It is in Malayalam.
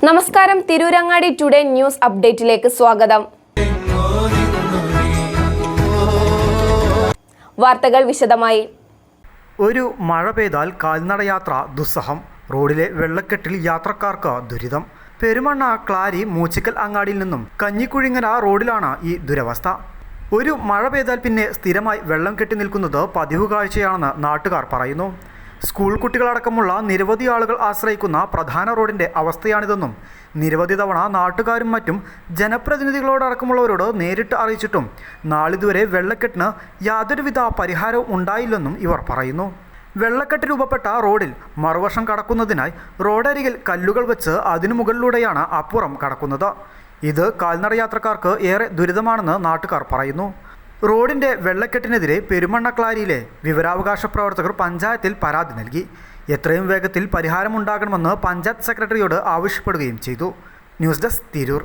നമസ്കാരം, തിരൂരങ്ങാടി ടുഡേ ന്യൂസ് അപ്ഡേറ്റിലേക്ക് സ്വാഗതം. വാർത്തകൾ വിശദമായി. ഒരു മഴ പെയ്താൽ കാൽനടയാത്ര ദുസ്സഹം. റോഡിലെ വെള്ളക്കെട്ടിൽ യാത്രക്കാർക്ക് ദുരിതം. പെരുമണ്ണ, ക്ലാരി, മൂച്ചിക്കൽ അങ്ങാടിയിൽ നിന്നും കഞ്ഞിക്കുഴിങ്ങര റോഡിലാണ് ഈ ദുരവസ്ഥ. ഒരു മഴ പെയ്താൽ പിന്നെ സ്ഥിരമായി വെള്ളം കെട്ടി നിൽക്കുന്നത് പതിവ് കാഴ്ചയാണെന്ന് നാട്ടുകാർ പറയുന്നു. സ്കൂൾ കുട്ടികളടക്കമുള്ള നിരവധി ആളുകൾ ആശ്രയിക്കുന്ന പ്രധാന റോഡിൻ്റെ അവസ്ഥയാണിതെന്നും നിരവധി തവണ നാട്ടുകാരും മറ്റും ജനപ്രതിനിധികളോടക്കമുള്ളവരോട് നേരിട്ട് അറിയിച്ചിട്ടും നാളിതുവരെ വെള്ളക്കെട്ടിന് യാതൊരുവിധ പരിഹാരവും ഉണ്ടായില്ലെന്നും ഇവർ പറയുന്നു. വെള്ളക്കെട്ട് രൂപപ്പെട്ട റോഡിൽ മറുവശം കടക്കുന്നതിനായി റോഡരികിൽ കല്ലുകൾ വെച്ച് അതിനു മുകളിലൂടെയാണ് അപ്പുറം കടക്കുന്നത്. ഇത് കാൽനടയാത്രക്കാർക്ക് ഏറെ ദുരിതമാണെന്ന് നാട്ടുകാർ പറയുന്നു. റോഡിൻ്റെ വെള്ളക്കെട്ടിനെതിരെ പെരുമണ്ണക്ലാരിയിലെ വിവരാവകാശ പ്രവർത്തകർ പഞ്ചായത്തിൽ പരാതി നൽകി. എത്രയും വേഗത്തിൽ പരിഹാരമുണ്ടാകണമെന്ന് പഞ്ചായത്ത് സെക്രട്ടറിയോട് ആവശ്യപ്പെടുകയും ചെയ്തു. News desk, Tirur.